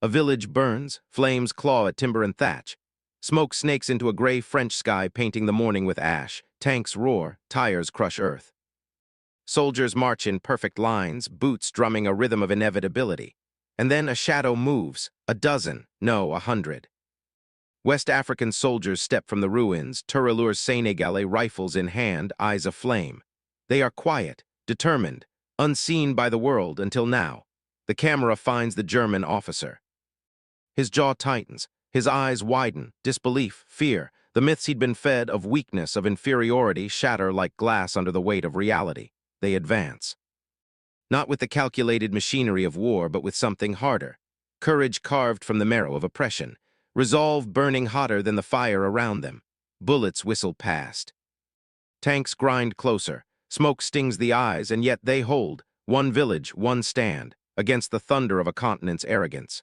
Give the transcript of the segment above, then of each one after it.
A village burns, flames claw at timber and thatch. Smoke snakes into a gray French sky, painting the morning with ash. Tanks roar, tires crush earth. Soldiers march in perfect lines, boots drumming a rhythm of inevitability. And then a shadow moves, a dozen, no, 100. West African soldiers step from the ruins, Tirailleurs Sénégalais, rifles in hand, eyes aflame. They are quiet, determined, unseen by the world until now. The camera finds the German officer. His jaw tightens, his eyes widen, disbelief, fear. The myths he'd been fed of weakness, of inferiority, shatter like glass under the weight of reality. They advance. Not with the calculated machinery of war, but with something harder. Courage carved from the marrow of oppression. Resolve burning hotter than the fire around them. Bullets whistle past. Tanks grind closer. Smoke stings the eyes, and yet they hold. One village, one stand, against the thunder of a continent's arrogance.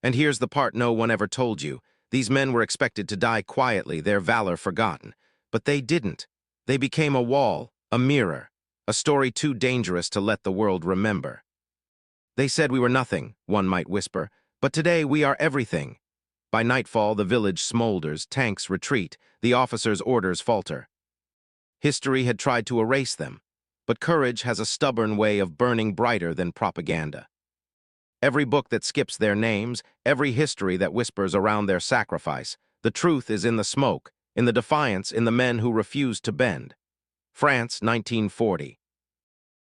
And here's the part no one ever told you. These men were expected to die quietly, their valor forgotten. But they didn't. They became a wall, a mirror, a story too dangerous to let the world remember. They said we were nothing, one might whisper, but today we are everything. By nightfall, the village smolders, tanks retreat, the officers' orders falter. History had tried to erase them, but courage has a stubborn way of burning brighter than propaganda. Every book that skips their names, every history that whispers around their sacrifice, the truth is in the smoke, in the defiance, in the men who refused to bend. France, 1940.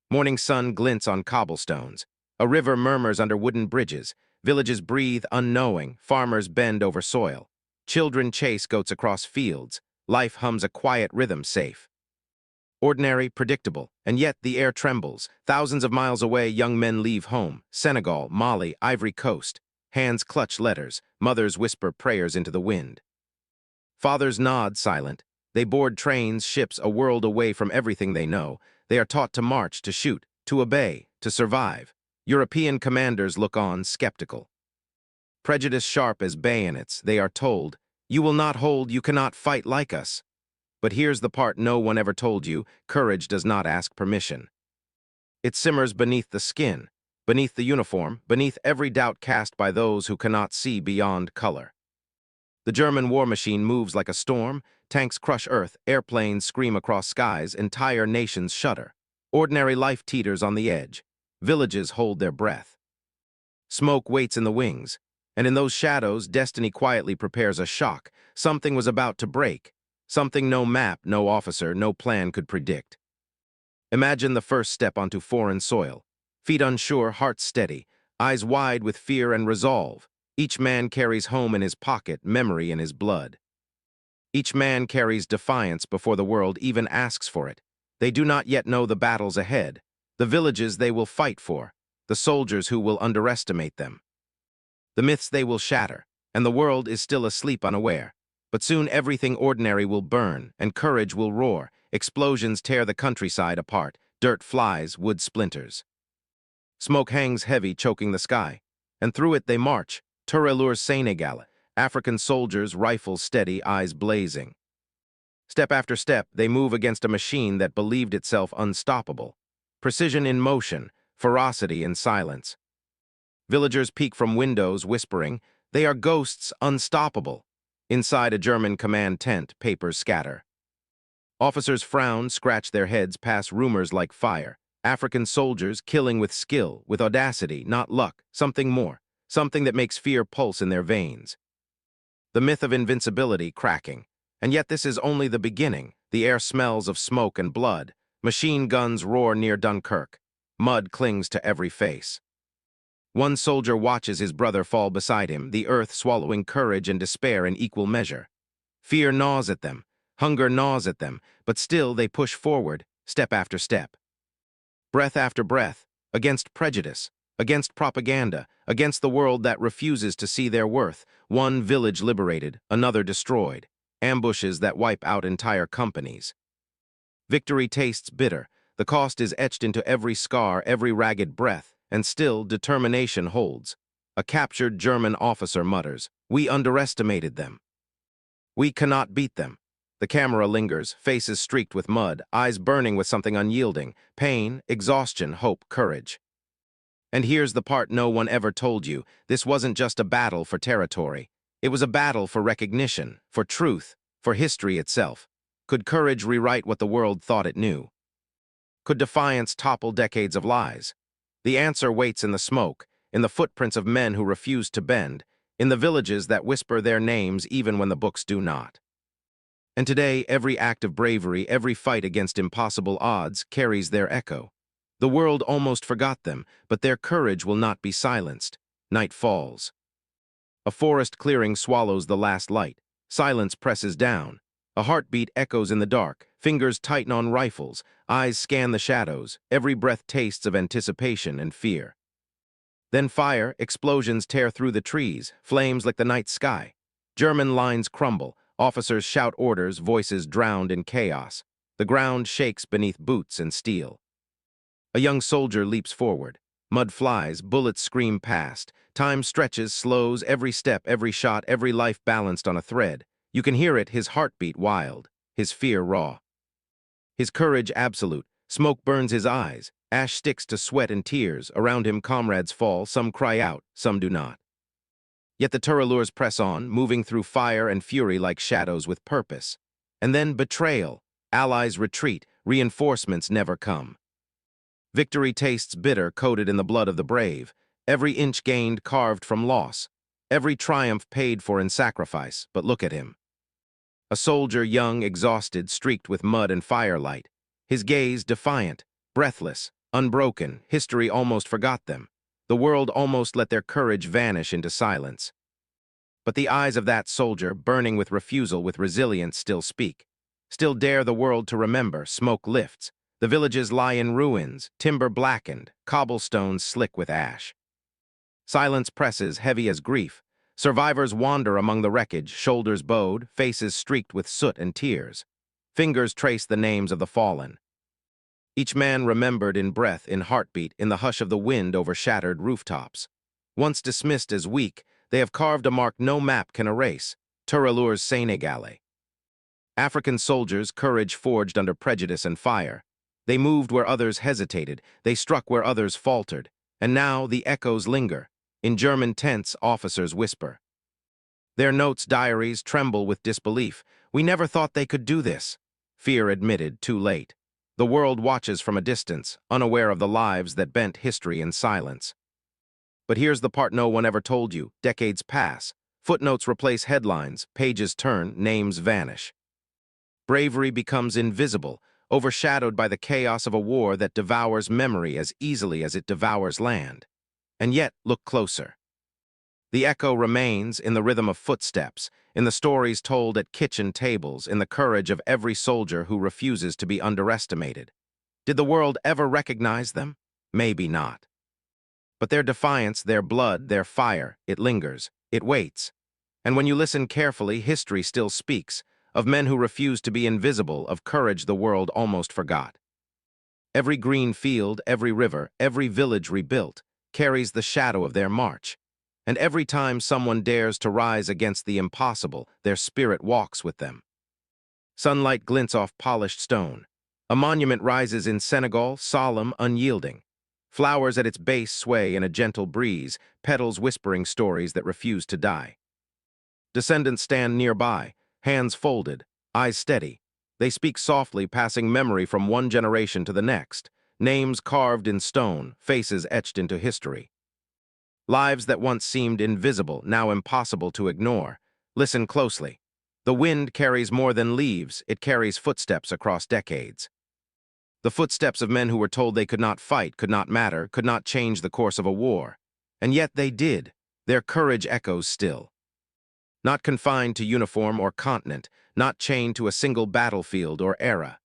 Morning sun glints on cobblestones. A river murmurs under wooden bridges. Villages breathe unknowing. Farmers bend over soil. Children chase goats across fields. Life hums a quiet rhythm safe. Ordinary, predictable, and yet the air trembles. Thousands of miles away, young men leave home. Senegal, Mali, Ivory Coast. Hands clutch letters. Mothers whisper prayers into the wind. Fathers nod silent. They board trains, ships, a world away from everything they know. They are taught to march, to shoot, to obey, to survive. European commanders look on, skeptical. Prejudice sharp as bayonets, they are told, "You will not hold, you cannot fight like us." But here's the part no one ever told you: courage does not ask permission. It simmers beneath the skin, beneath the uniform, beneath every doubt cast by those who cannot see beyond color. The German war machine moves like a storm. Tanks crush earth, airplanes scream across skies, entire nations shudder. Ordinary life teeters on the edge. Villages hold their breath. Smoke waits in the wings, and in those shadows, destiny quietly prepares a shock. Something was about to break. Something no map, no officer, no plan could predict. Imagine the first step onto foreign soil. Feet unsure, hearts steady, eyes wide with fear and resolve. Each man carries home in his pocket, memory in his blood. Each man carries defiance before the world even asks for it. They do not yet know the battles ahead, the villages they will fight for, the soldiers who will underestimate them. The myths they will shatter, and the world is still asleep unaware. But soon everything ordinary will burn, and courage will roar. Explosions tear the countryside apart. Dirt flies, wood splinters. Smoke hangs heavy, choking the sky. And through it they march, Tirailleurs Sénégalais, African soldiers, rifles steady, eyes blazing. Step after step, they move against a machine that believed itself unstoppable. Precision in motion, ferocity in silence. Villagers peek from windows, whispering, "They are ghosts, unstoppable." Inside a German command tent, papers scatter. Officers frown, scratch their heads, pass rumors like fire. African soldiers killing with skill, with audacity, not luck, something more, something that makes fear pulse in their veins. The myth of invincibility cracking. And yet this is only the beginning. The air smells of smoke and blood. Machine guns roar near Dunkirk. Mud clings to every face. One soldier watches his brother fall beside him, the earth swallowing courage and despair in equal measure. Fear gnaws at them, hunger gnaws at them, but still they push forward, step after step. Breath after breath, against prejudice, against propaganda, against the world that refuses to see their worth. One village liberated, another destroyed. Ambushes that wipe out entire companies. Victory tastes bitter. The cost is etched into every scar, every ragged breath, and still determination holds. A captured German officer mutters, "We underestimated them. We cannot beat them." The camera lingers, faces streaked with mud, eyes burning with something unyielding, pain, exhaustion, hope, courage. And here's the part no one ever told you. This wasn't just a battle for territory. It was a battle for recognition, for truth, for history itself. Could courage rewrite what the world thought it knew? Could defiance topple decades of lies? The answer waits in the smoke, in the footprints of men who refuse to bend, in the villages that whisper their names even when the books do not. And today, every act of bravery, every fight against impossible odds carries their echo. The world almost forgot them, but their courage will not be silenced. Night falls. A forest clearing swallows the last light. Silence presses down. A heartbeat echoes in the dark. Fingers tighten on rifles. Eyes scan the shadows. Every breath tastes of anticipation and fear. Then fire, explosions tear through the trees, flames like the night sky. German lines crumble. Officers shout orders, voices drowned in chaos. The ground shakes beneath boots and steel. A young soldier leaps forward. Mud flies, bullets scream past. Time stretches, slows, every step, every shot, every life balanced on a thread. You can hear it, his heartbeat wild, his fear raw. His courage absolute. Smoke burns his eyes. Ash sticks to sweat and tears. Around him comrades fall, some cry out, some do not. Yet the Tirailleurs press on, moving through fire and fury like shadows with purpose. And then betrayal. Allies retreat, reinforcements never come. Victory tastes bitter, coated in the blood of the brave. Every inch gained carved from loss. Every triumph paid for in sacrifice, but look at him. A soldier young, exhausted, streaked with mud and firelight. His gaze defiant, breathless, unbroken. History almost forgot them. The world almost let their courage vanish into silence. But the eyes of that soldier, burning with refusal, with resilience, still speak. Still dare the world to remember. Smoke lifts. The villages lie in ruins, timber blackened, cobblestones slick with ash. Silence presses, heavy as grief. Survivors wander among the wreckage, shoulders bowed, faces streaked with soot and tears. Fingers trace the names of the fallen. Each man remembered in breath, in heartbeat, in the hush of the wind over shattered rooftops. Once dismissed as weak, they have carved a mark no map can erase. Tirailleurs Sénégalais. African soldiers, courage forged under prejudice and fire. They moved where others hesitated, they struck where others faltered, and now the echoes linger. In German tents, officers whisper. Their notes, diaries, tremble with disbelief. We never thought they could do this. Fear admitted, too late. The world watches from a distance, unaware of the lives that bent history in silence. But here's the part no one ever told you. Decades pass. Footnotes replace headlines, pages turn, names vanish. Bravery becomes invisible, overshadowed by the chaos of a war that devours memory as easily as it devours land. And yet, look closer. The echo remains in the rhythm of footsteps, in the stories told at kitchen tables, in the courage of every soldier who refuses to be underestimated. Did the world ever recognize them? Maybe not. But their defiance, their blood, their fire, it lingers, it waits. And when you listen carefully, history still speaks, of men who refused to be invisible, of courage the world almost forgot. Every green field, every river, every village rebuilt, carries the shadow of their march. And every time someone dares to rise against the impossible, their spirit walks with them. Sunlight glints off polished stone. A monument rises in Senegal, solemn, unyielding. Flowers at its base sway in a gentle breeze, petals whispering stories that refuse to die. Descendants stand nearby, hands folded, eyes steady. They speak softly, passing memory from one generation to the next, names carved in stone, faces etched into history. Lives that once seemed invisible, now impossible to ignore. Listen closely. The wind carries more than leaves, it carries footsteps across decades. The footsteps of men who were told they could not fight, could not matter, could not change the course of a war. And yet they did. Their courage echoes still. Not confined to uniform or continent, not chained to a single battlefield or era.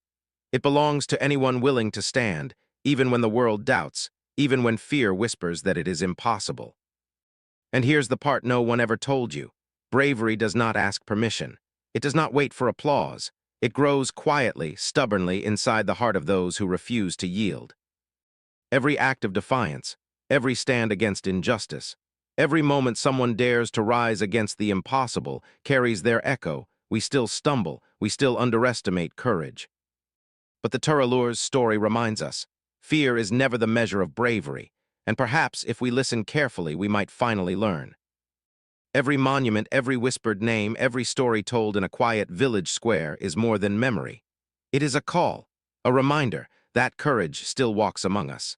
It belongs to anyone willing to stand, even when the world doubts, even when fear whispers that it is impossible. And here's the part no one ever told you. Bravery does not ask permission. It does not wait for applause. It grows quietly, stubbornly inside the heart of those who refuse to yield. Every act of defiance, every stand against injustice, every moment someone dares to rise against the impossible carries their echo. We still stumble, we still underestimate courage. But the Tirailleurs' story reminds us, fear is never the measure of bravery, And perhaps, if we listen carefully, we might finally learn. Every monument, every whispered name, every story told in a quiet village square is more than memory. It is a call, a reminder that courage still walks among us.